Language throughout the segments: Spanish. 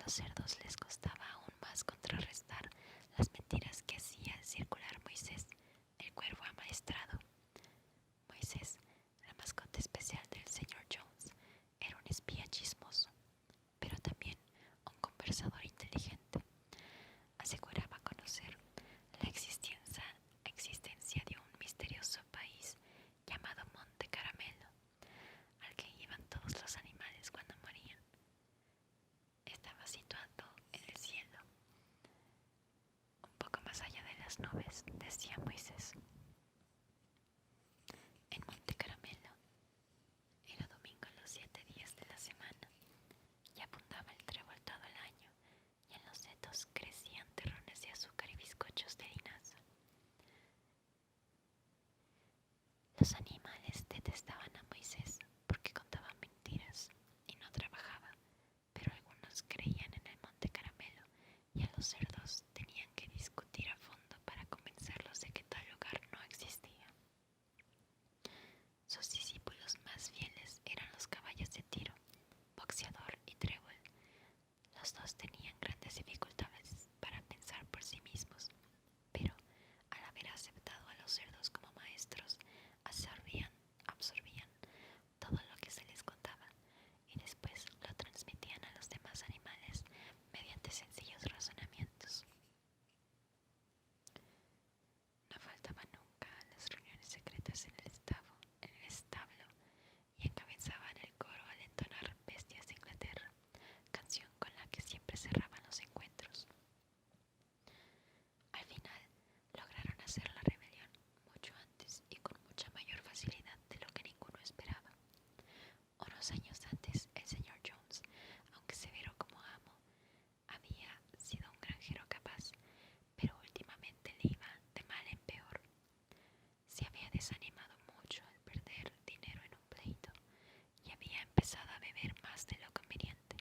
los cerdos les costaba aún más contrarrestar las mentiras que hacía circular Moisés, el cuervo amaestrado. Moisés, la mascota especial del señor Jones, era un espía chismoso, pero también un conversador inteligente. Aseguraba conocer la existencia de un misterioso país llamado Monte Caramelo, al que iban todos los animales cuando morían. Estaba situado en el cielo, un poco más allá de las nubes, decía Moisés. En Monte Caramelo era domingo los 7 días de la semana y abundaba el trébol todo el año, y en los setos crecían terrones de azúcar y bizcochos de linaza. Los animales detestaban a Moisés porque contaba mentiras y no trabajaba, pero algunos creían en el Monte Caramelo y a los cerdos tenían que discutir a fondo para convencerlos de que tal lugar no existía. Sus discípulos más fieles eran los caballos de Tiro, Boxeador y Trébol. Los dos tenían grandes dificultades para pensar por sí mismos, pero al haber aceptado a los cerdos como maestros, absorbían todo lo que se les contaba y después lo transmitían a los demás animales mediante sencillos razonamientos. No faltaba nunca a las reuniones secretas en el establo, y encabezaban el coro al entonar Bestias de Inglaterra, canción con la que siempre cerraban los encuentros. Al final lograron hacer la rebelión mucho antes y con mucha mayor facilidad de lo que ninguno esperaba. Unos años antes, el señor Jones, aunque severo como amo, había sido un granjero capaz, pero últimamente le iba de mal en peor. Se había desanimado mucho al perder dinero en un pleito y había empezado a beber más de lo conveniente.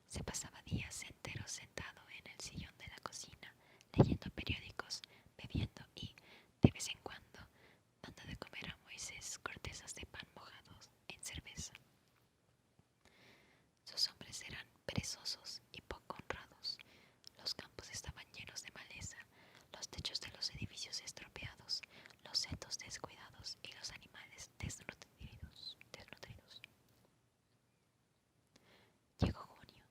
Se pasaba días enteros sentado en el sillón de la cocina, leyendo periódicos, bebiendo y, de vez en cuando, dando de comer a Moisés cortezas de pan mojados en cerveza. Sus hombres eran perezosos y poco honrados. Los campos estaban llenos de maleza, los techos de los edificios estropeados, los setos descuidados y los animales desnutridos. Llegó junio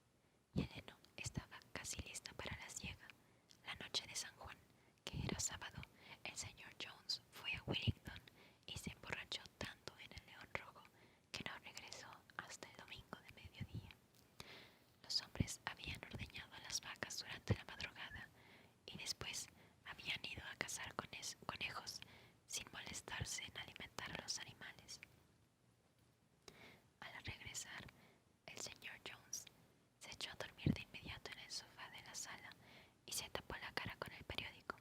y el heno estaba casi listo para la siega. La noche de San Juan, que era sábado, el señor Jones fue a Wellington y se emborrachó tanto en el León Rojo que no regresó hasta el domingo de mediodía. Los hombres habían ordeñado a las vacas durante la madrugada y después habían ido a cazar conejos sin molestarse en alimentar a los animales. Al regresar, el señor Jones se echó a dormir de inmediato en el sofá de la sala y se tapó la cara con el periódico,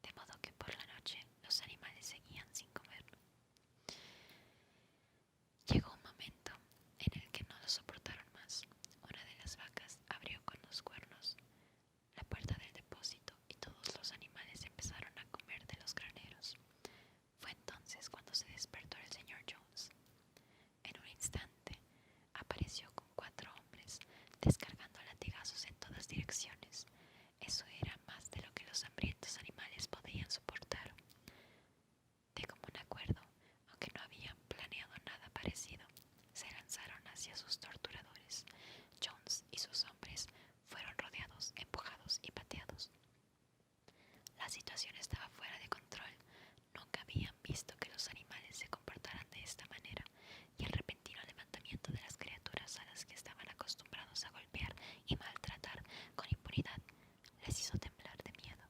de modo que por la noche los animales seguían sin comer. Llegó un momento en el que no lo soportaron más. Una de las vacas abrió con los cuernos la puerta del depósito y todos los animales empezaron a comer de los graneros. Fue entonces cuando se despertó el señor Jones. En un instante apareció con 4 hombres, descargando latigazos en todas direcciones. Eso era más de lo que los hambrientos animales podían soportar. De común acuerdo, aunque no habían planeado nada parecido, se lanzaron hacia sus torturadores. Jones y sus hombres fueron rodeados, empujados y pateados. La situación estaba fuera de control. Nunca habían visto que los animales se comportaran de esta manera, y el repentino levantamiento de las criaturas a las que estaban acostumbrados a golpear y maltratar con impunidad les hizo temblar de miedo.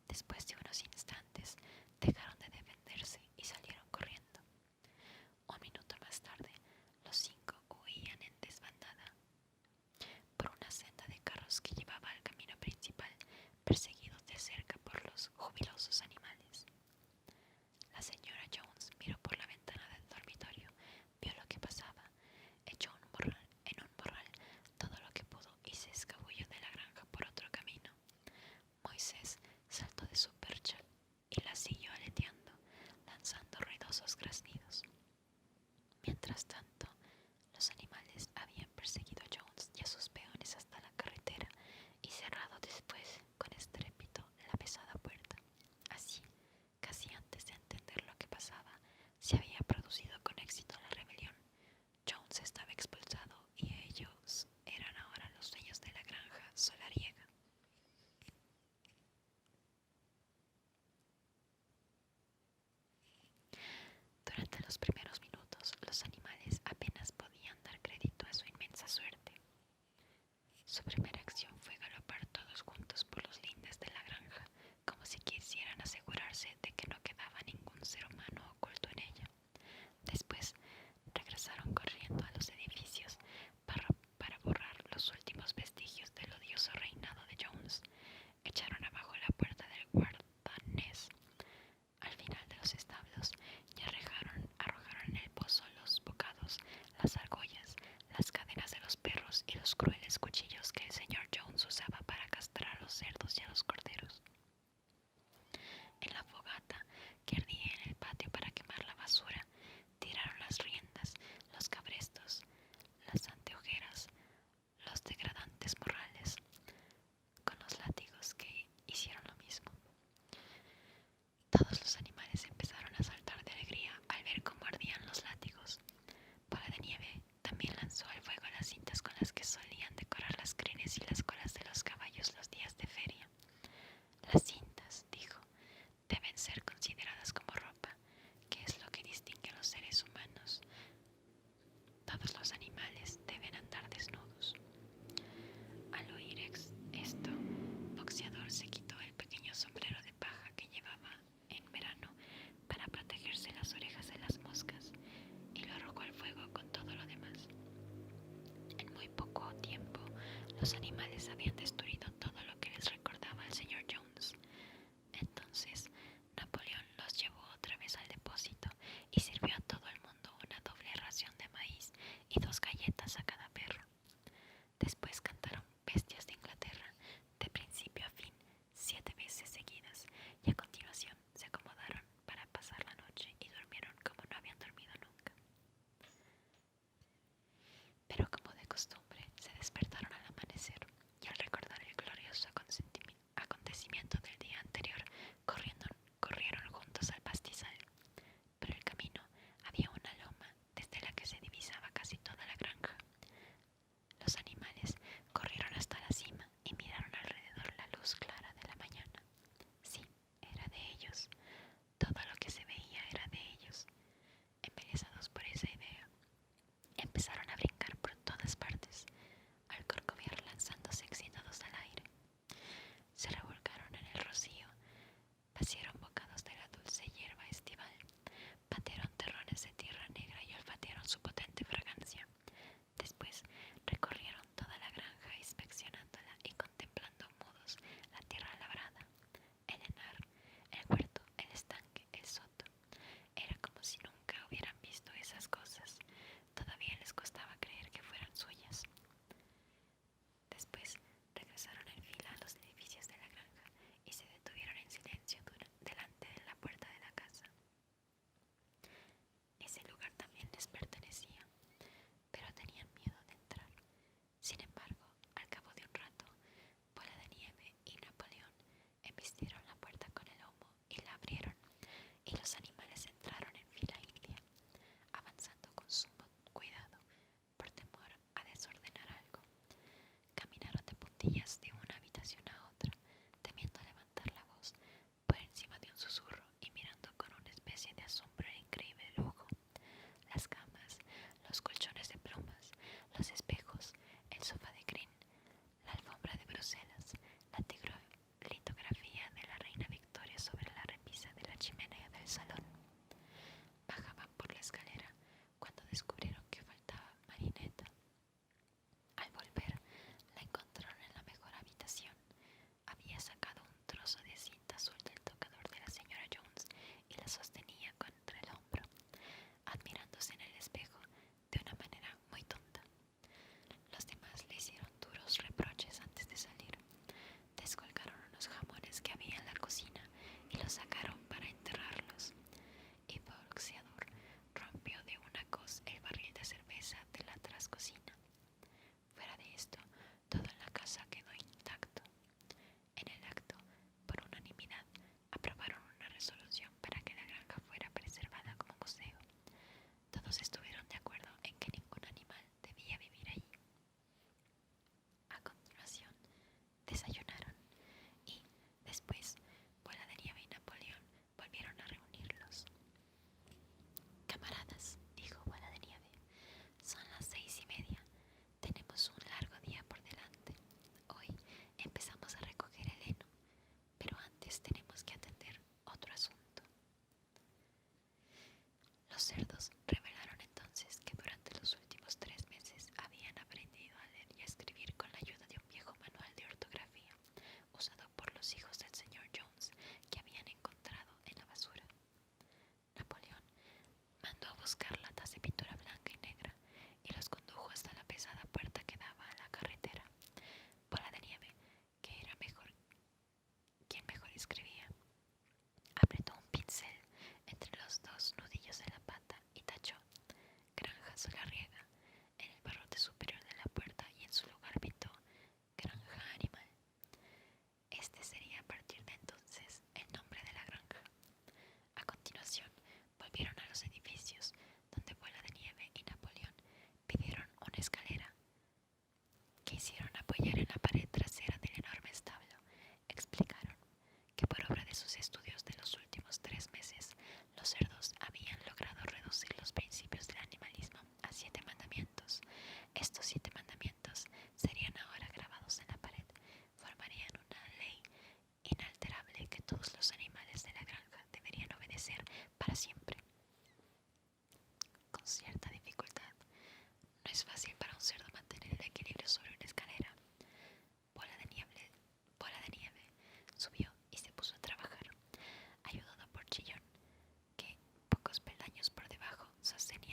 Después de unos instantes, dejaron de defenderse y salieron corriendo. Un minuto más tarde, los 5 huían en desbandada por una senda de carros que llevaba al camino principal, perseguidos de cerca por los jubilosos animales. La señora Jones miró por la ventana del dormitorio, vio lo que pasaba, echó en un morral todo lo que pudo y se escabulló de la granja por otro camino. Moisés saltó de su percha y la siguió aleteando, lanzando ruidosos graznidos. Mientras tanto, los animales habían perseguido a Jones y a sus peones conducido con éxito la rebelión. Jones estaba expulsado y ellos eran ahora los dueños de la granja solariega. Durante los primeros minutos, los animales apenas podían dar crédito a su inmensa suerte. Su primera acción fue galopar todos juntos por los lindes de la granja, como si quisieran asegurarse de que no quedaba ningún ser humano oculto en ella.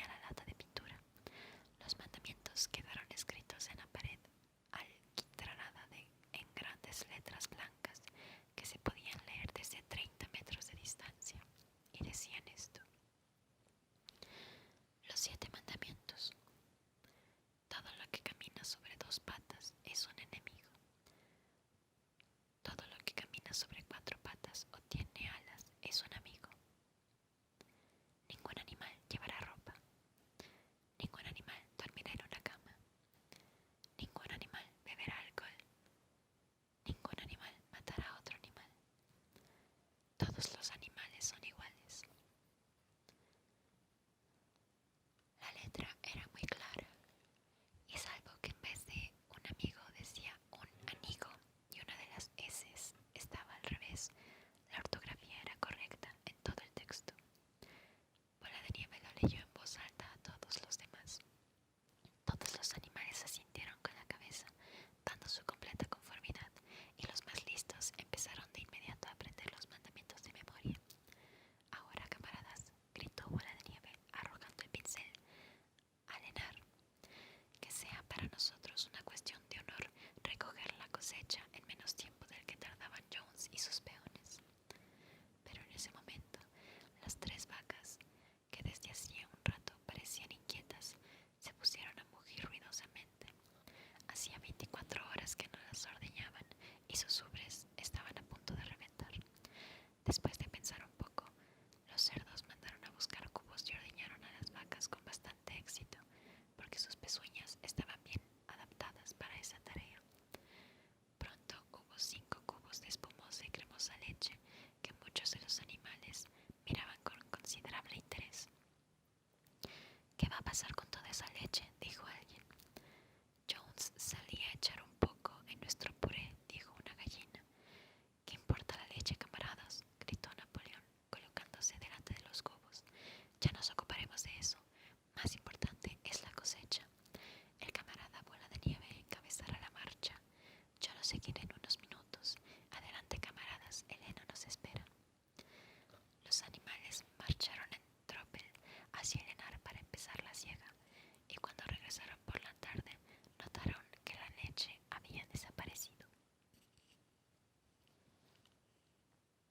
hacia la lata de pintura. Los mandamientos quedaron escritos en la pared alquitranada en grandes letras blancas que se podían leer desde 30 metros de distancia, y decían esto: los 7 mandamientos. Todo lo que camina sobre 2 patas es un enemigo. Todo lo que camina sobre 4 patas o tiene alas es un amigo. Ningún animal llevará ropa. Ningún animal dormirá en una cama. Ningún animal beberá alcohol. Ningún animal matará a otro animal. Todos los animales son iguales. La letra era muy clara, y salvo que en vez de un amigo decía un anigo y una de las S estaba al revés, la ortografía era correcta en todo el texto. Bola de Nieve lo leyó en voz alta a todos los demás. Todos los animales asintieron con la cabeza, dando su completa conformidad, y los más listos empezaron de inmediato a aprender los mandamientos de memoria. Ahora, camaradas, gritó Bola de Nieve, arrojando el pincel al Enar, que sea para nosotros una cuestión de honor recoger la cosecha en menos tiempo del que tardaban Jones y sus peones. Pero en ese momento, las 3 vacas, que desde hacía un rato parecían inquietas, se pusieron a mugir ruidosamente. Hacía 24 horas que no las ordeñaban y sus ubres estaban a punto de reventar. Después de pensar un poco, los cerdos mandaron a buscar cubos y ordeñaron a las vacas con bastante éxito, porque sus pezuñas estaban bien adaptadas para esa tarea. Pronto hubo 5 cubos de espumosa y cremosa leche que muchos de los animales miraban con considerable interés. «¿Qué va a pasar con toda esa leche?», dijo alguien. «Jones salía a echar un poco en nuestro puré», dijo una gallina. «¿Qué importa la leche, camaradas?», gritó Napoleón, colocándose delante de los cubos. «Ya nos